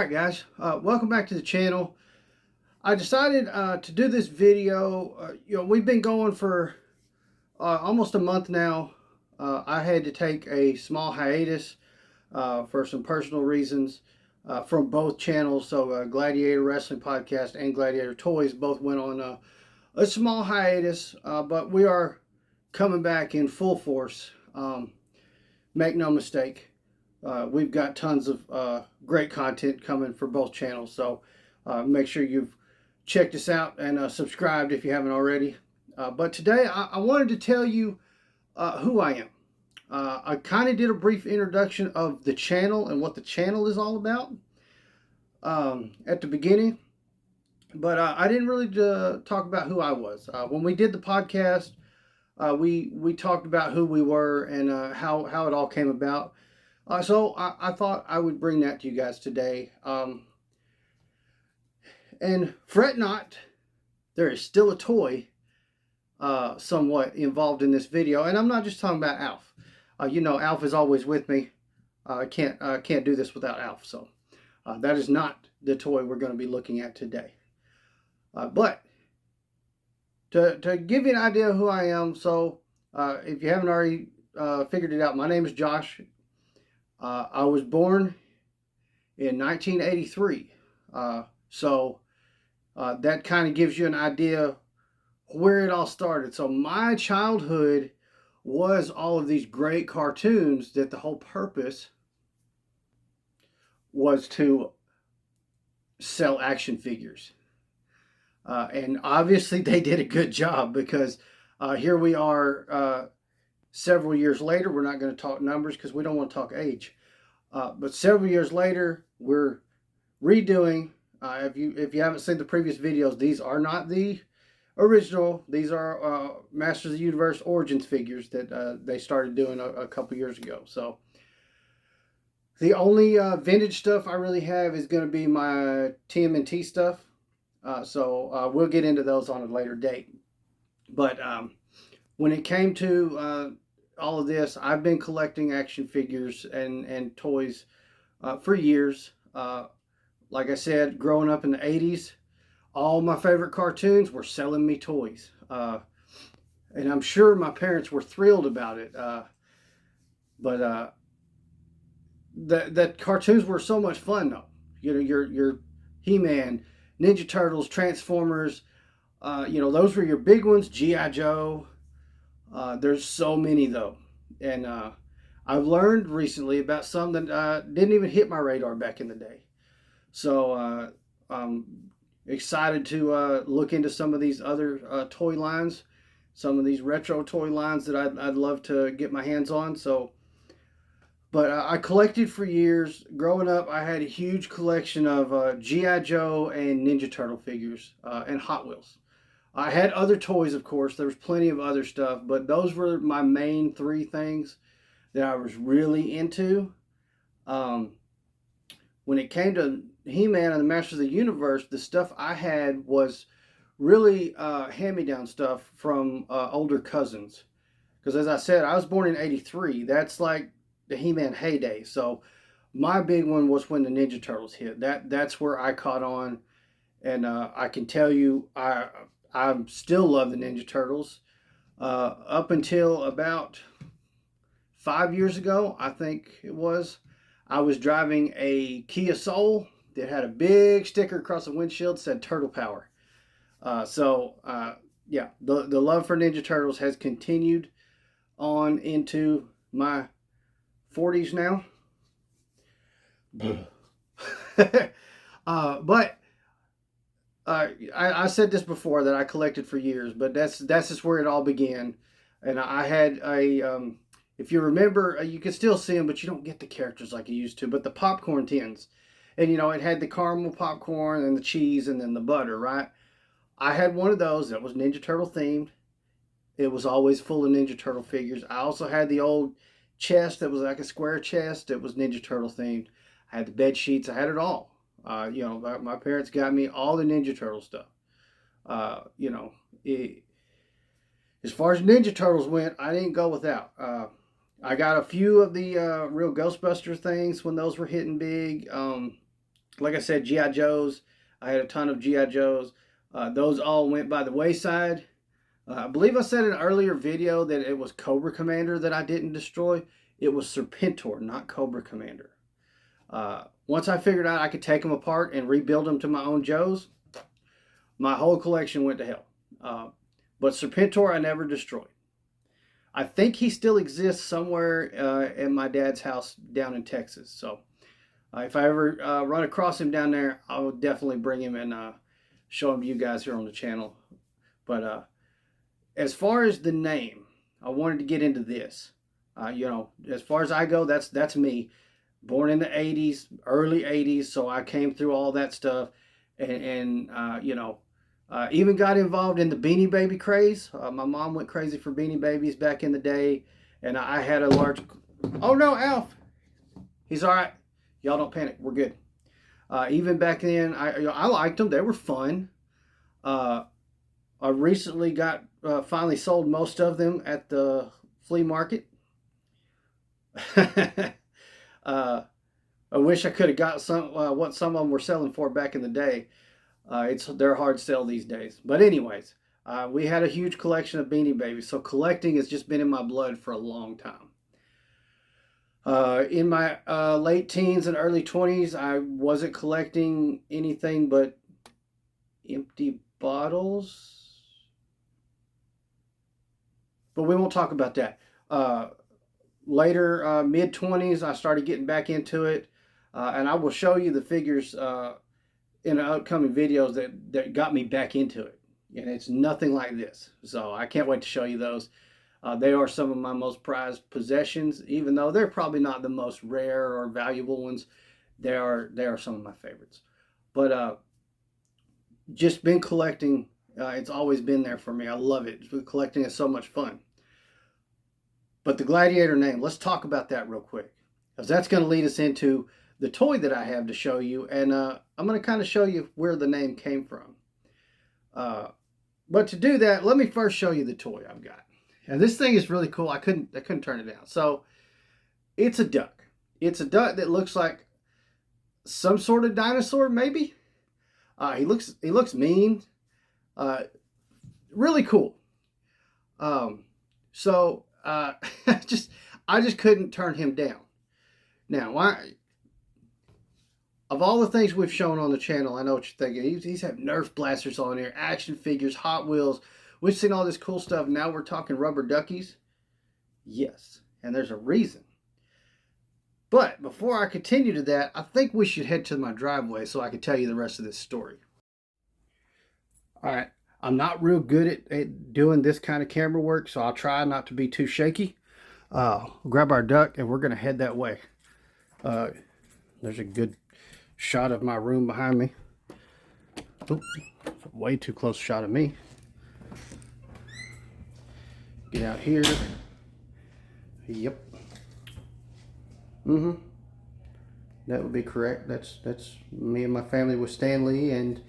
Alright guys, welcome back to the channel. I decided to do this video. We've been going for almost a month now. I had to take a small hiatus for some personal reasons from both channels. So Gladiator Wrestling Podcast and Gladiator Toys both went on a small hiatus, but we are coming back in full force. Make no mistake. We've got tons of great content coming for both channels, so make sure you've checked us out and subscribed if you haven't already. But today I wanted to tell you who I am. I kind of did a brief introduction of the channel and what the channel is all about at the beginning, but I didn't really talk about who I was. When we did the podcast, we talked about who we were and how it all came about. So I thought I would bring that to you guys today. And fret not, there is still a toy somewhat involved in this video. And I'm not just talking about Alf. Alf is always with me. I can't do this without Alf. So that is not the toy we're going to be looking at today. But to give you an idea of who I am, so if you haven't already figured it out, my name is Josh. I was born in 1983, so that kind of gives you an idea where it all started. So my childhood was all of these great cartoons that the whole purpose was to sell action figures. And obviously they did a good job, because here we are several years later. We're not going to talk numbers because we don't want to talk age. But several years later, we're redoing. If you haven't seen the previous videos, these are not the original. These are Masters of the Universe Origins figures that they started doing a couple years ago. So the only vintage stuff I really have is going to be my TMNT stuff. So we'll get into those on a later date. But when it came to all of this, I've been collecting action figures and toys for years. Like I said, growing up in the 80s, all my favorite cartoons were selling me toys. And I'm sure my parents were thrilled about it. But the cartoons were so much fun, though. Your He-Man, Ninja Turtles, Transformers, those were your big ones. G.I. Joe. There's so many, though. And I've learned recently about some that didn't even hit my radar back in the day. So I'm excited to look into some of these other toy lines, some of these retro toy lines that I'd love to get my hands on. But I collected for years. Growing up, I had a huge collection of G.I. Joe and Ninja Turtle figures and Hot Wheels. I had other toys, of course. There was plenty of other stuff, but those were my main three things that I was really into. When it came to He-Man and the Masters of the Universe, the stuff I had was really hand-me-down stuff from older cousins. Because as I said, I was born in 83. That's like the He-Man heyday. So my big one was when the Ninja Turtles hit. That's where I caught on. And I can tell you, I still love the Ninja Turtles. Up until about 5 years ago, I think it was, I was driving a Kia Soul that had a big sticker across the windshield that said Turtle Power. Yeah, the love for Ninja Turtles has continued on into my 40s now. But I said this before, that I collected for years, but that's just where it all began. And I had a, if you remember, you can still see them, but you don't get the characters like you used to, but the popcorn tins. And, it had the caramel popcorn and the cheese and then the butter, right? I had one of those that was Ninja Turtle themed. It was always full of Ninja Turtle figures. I also had the old chest that was like a square chest that was Ninja Turtle themed. I had the bed sheets. I had it all. My parents got me all the Ninja Turtle stuff. As far as Ninja Turtles went, I didn't go without. I got a few of the real Ghostbuster things when those were hitting big. Like I said, G.I. Joes. I had a ton of G.I. Joes. Those all went by the wayside. I believe I said in an earlier video that it was Cobra Commander that I didn't destroy. It was Serpentor, not Cobra Commander. Once I figured out I could take them apart and rebuild them to my own Joes, my whole collection went to hell. But Serpentor I never destroyed. I think he still exists somewhere in my dad's house down in Texas. So if I ever run across him down there, I will definitely bring him and show him to you guys here on the channel. But as far as the name, I wanted to get into this. As far as I go, that's me. Born in the 80s, early 80s, so I came through all that stuff. And even got involved in the Beanie Baby craze. My mom went crazy for Beanie Babies back in the day. And I had a large... Oh no, Alf! He's all right. Y'all don't panic. We're good. Even back then, I liked them. They were fun. I recently got finally sold most of them at the flea market. I wish I could have got some what some of them were selling for back in the day. They're hard to sell these days. But anyways, we had a huge collection of Beanie Babies, so collecting has just been in my blood for a long time. In my late teens and early 20s, I wasn't collecting anything but empty bottles. But we won't talk about that. Later, mid-20s, I started getting back into it. And I will show you the figures in the upcoming videos that got me back into it. And it's nothing like this. So I can't wait to show you those. They are some of my most prized possessions, even though they're probably not the most rare or valuable ones. They are some of my favorites. But just been collecting. It's always been there for me. I love it. Collecting is so much fun. But the Gladiator name, let's talk about that real quick, because that's going to lead us into the toy that I have to show you. And I'm going to kind of show you where the name came from. But to do that, let me first show you the toy I've got. And this thing is really cool. I couldn't turn it down. So it's a duck. It's a duck that looks like some sort of dinosaur, maybe. He looks mean. Really cool. I just couldn't turn him down. Now, of all the things we've shown on the channel, I know what you're thinking. He's had Nerf blasters on here, action figures, Hot Wheels. We've seen all this cool stuff. Now we're talking rubber duckies. Yes, and there's a reason. But before I continue to that, I think we should head to my driveway so I can tell you the rest of this story. All right, I'm not real good at doing this kind of camera work, so I'll try not to be too shaky. Grab our duck, and we're going to head that way. There's a good shot of my room behind me. Oops, way too close shot of me. Get out here. Yep. That would be correct. That's me and my family with Stan Lee and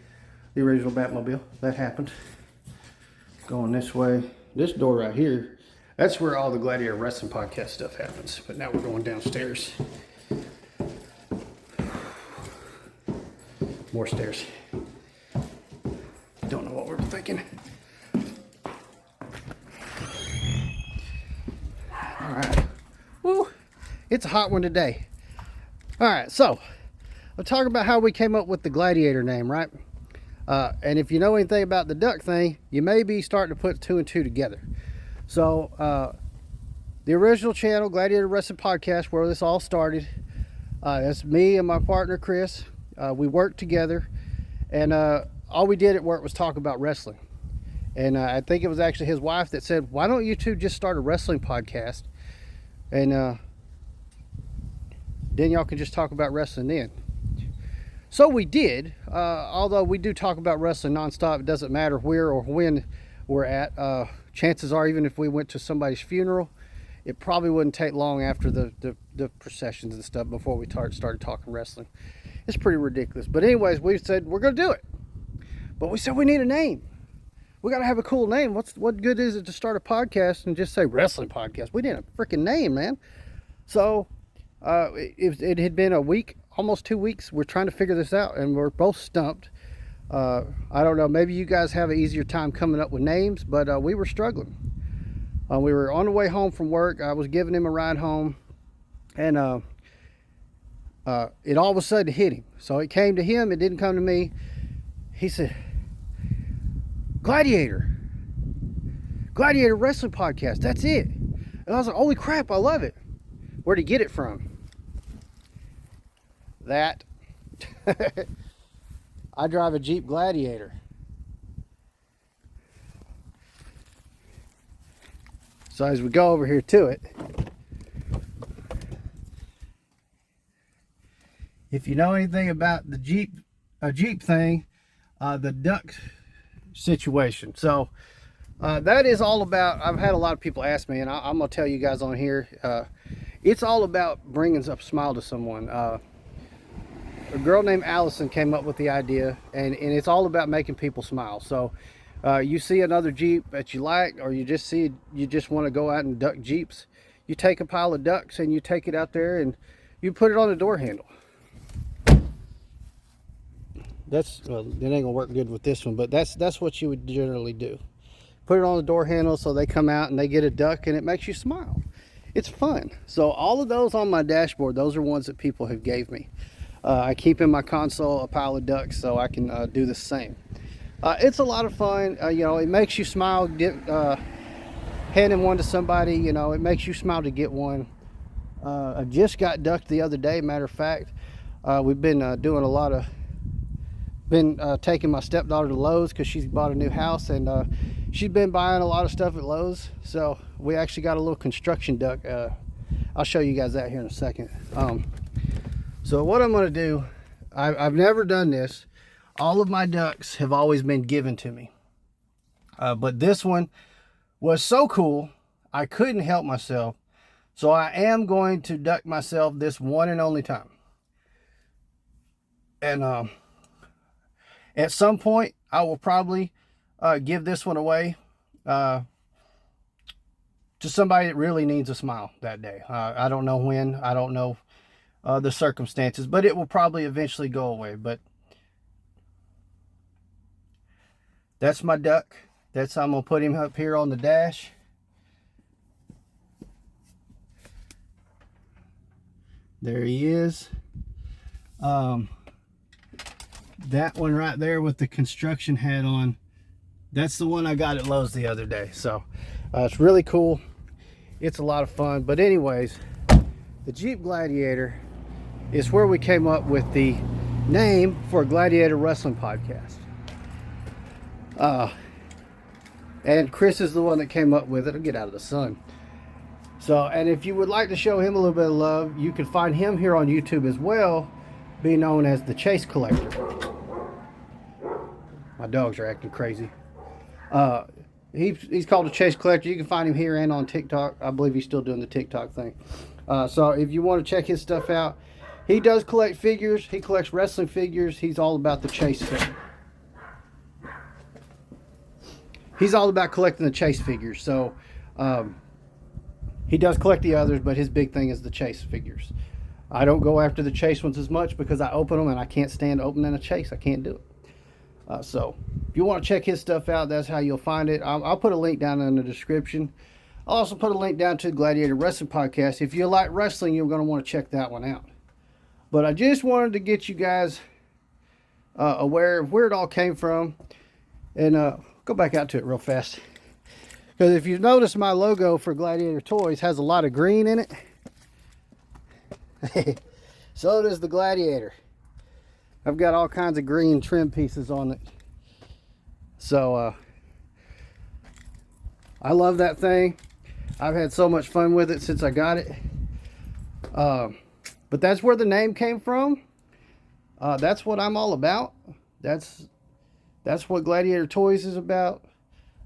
the original Batmobile. That happened. Going this way. This door right here, that's where all the Gladiator Wrestling Podcast stuff happens. But now we're going downstairs. More stairs. Don't know what we were thinking. All right. Woo! It's a hot one today. All right, so I'll talk about how we came up with the Gladiator name, right? And if you know anything about the duck thing, you may be starting to put two and two together. So the original channel, Gladiator Wrestling Podcast, where this all started, that's me and my partner Chris. We worked together, and all we did at work was talk about wrestling. And I think it was actually his wife that said, why don't you two just start a wrestling podcast? And then y'all can just talk about wrestling then. So we did, although we do talk about wrestling nonstop. It doesn't matter where or when we're at. Chances are, even if we went to somebody's funeral, it probably wouldn't take long after the processions and stuff before we started talking wrestling. It's pretty ridiculous. But anyways, we said we're going to do it. But we said we need a name. We got to have a cool name. What good is it to start a podcast and just say wrestling podcast? We need a freaking name, man. So it had been a week almost 2 weeks. We're trying to figure this out, and we're both stumped. I don't know, maybe you guys have an easier time coming up with names, but we were struggling. We were on the way home from work. I was giving him a ride home, and it all of a sudden hit him. So it came to him, it didn't come to me. He said, Gladiator Wrestling Podcast, that's it. And I was like, holy crap, I love it. Where'd he get it from? That. I drive a Jeep Gladiator. So as we go over here to it, if you know anything about the Jeep thing, the duck situation. So that is all about, I've had a lot of people ask me, and I'm going to tell you guys on here, it's all about bringing a smile to someone. A girl named Allison came up with the idea, and it's all about making people smile. So you see another Jeep that you like, or you just want to go out and duck Jeeps, you take a pile of ducks and you take it out there and you put it on the door handle. Well, it ain't gonna work good with this one, but that's what you would generally do. Put it on the door handle so they come out and they get a duck, and it makes you smile. It's fun. So all of those on my dashboard, those are ones that people have gave me. I keep in my console a pile of ducks so I can do the same. It's a lot of fun. You know, it makes you smile. Handing one to somebody, you know, it makes you smile to get one. I just got ducked the other day. Matter of fact, we've been doing a lot of, taking my stepdaughter to Lowe's because she's bought a new house, and she's been buying a lot of stuff at Lowe's. So we actually got a little construction duck. I'll show you guys that here in a second. So what I'm going to do, I've never done this. All of my ducks have always been given to me. But this one was so cool, I couldn't help myself. So I am going to duck myself this one and only time. And at some point, I will probably give this one away to somebody that really needs a smile that day. I don't know when. I don't know the circumstances, but it will probably eventually go away. But that's my duck. That's how I'm going to put him up here on the dash. There he is. That one right there with the construction hat on, that's the one I got at Lowe's the other day. So it's really cool. It's a lot of fun. But anyways, the Jeep Gladiator is where we came up with the name for Gladiator Wrestling Podcast. And Chris is the one that came up with it. I'll get out of the sun. So, and if you would like to show him a little bit of love, you can find him here on YouTube as well, being known as the Chase Collector. My dogs are acting crazy. He's called the Chase Collector. You can find him here and on TikTok. I believe he's still doing the TikTok thing. So if you want to check his stuff out, he does collect figures. He collects wrestling figures. He's all about the Chase thing. He's all about collecting the Chase figures. So he does collect the others, but his big thing is the Chase figures. I don't go after the Chase ones as much because I open them and I can't stand opening a Chase. I can't do it. So if you want to check his stuff out, that's how you'll find it. I'll put a link down in the description. I'll also put a link down to the Gladiator Wrestling Podcast. If you like wrestling, you're going to want to check that one out. But I just wanted to get you guys aware of where it all came from. And go back out to it real fast. Because if you notice, my logo for Gladiator Toys has a lot of green in it. So does the Gladiator. I've got all kinds of green trim pieces on it. So I love that thing. I've had so much fun with it since I got it. But that's where the name came from. That's what I'm all about. That's what Gladiator Toys is about.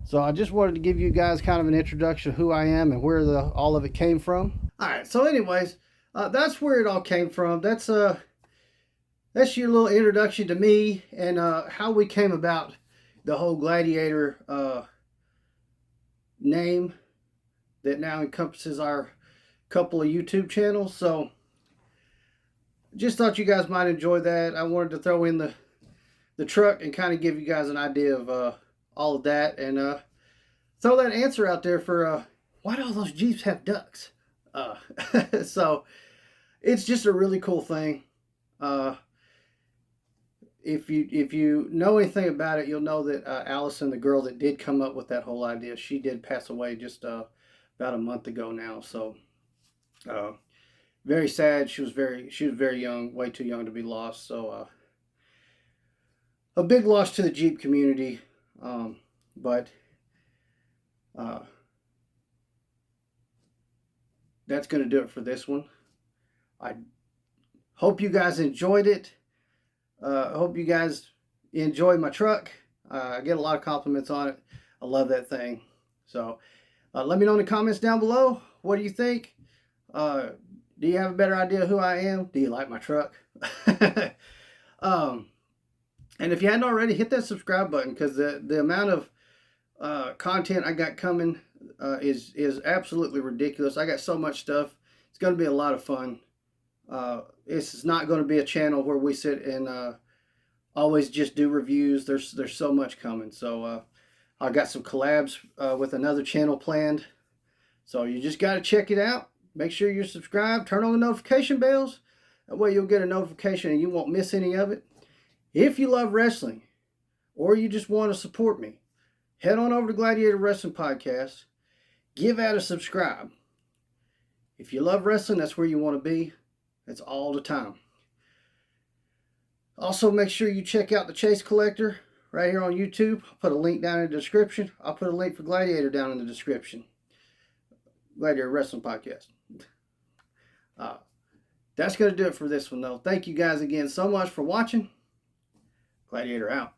So I just wanted to give you guys kind of an introduction of who I am and where all of it came from. All right, so anyways, that's where it all came from. That's your little introduction to me and how we came about the whole Gladiator name that now encompasses our couple of YouTube channels. So just thought you guys might enjoy that. I wanted to throw in the truck and kind of give you guys an idea of all of that, and throw that answer out there for why do all those Jeeps have ducks? Uh, so it's just a really cool thing. Uh, if you know anything about it, you'll know that Allison, the girl that did come up with that whole idea, she did pass away just about a month ago now. So uh, very sad. She was very young, way too young to be lost. So a big loss to the Jeep community. But uh, that's going to do it for this one. I hope you guys enjoyed it. I hope you guys enjoy my truck. I get a lot of compliments on it. I love that thing. So let me know in the comments down below. What do you think? Do you have a better idea who I am? Do you like my truck? um, and if you hadn't already, hit that subscribe button, because the amount of content I got coming is absolutely ridiculous. I got so much stuff. It's going to be a lot of fun. It's not going to be a channel where we sit and always just do reviews. There's so much coming. So I got some collabs with another channel planned. So you just got to check it out. Make sure you're subscribed. Turn on the notification bells. That way you'll get a notification and you won't miss any of it. If you love wrestling, or you just want to support me, head on over to Gladiator Wrestling Podcast. Give that a subscribe. If you love wrestling, that's where you want to be. That's all the time. Also, make sure you check out the Chase Collector right here on YouTube. I'll put a link down in the description. I'll put a link for Gladiator down in the description. Gladiator Wrestling Podcast. That's going to do it for this one, though. Thank you guys again so much for watching. Gladiator out.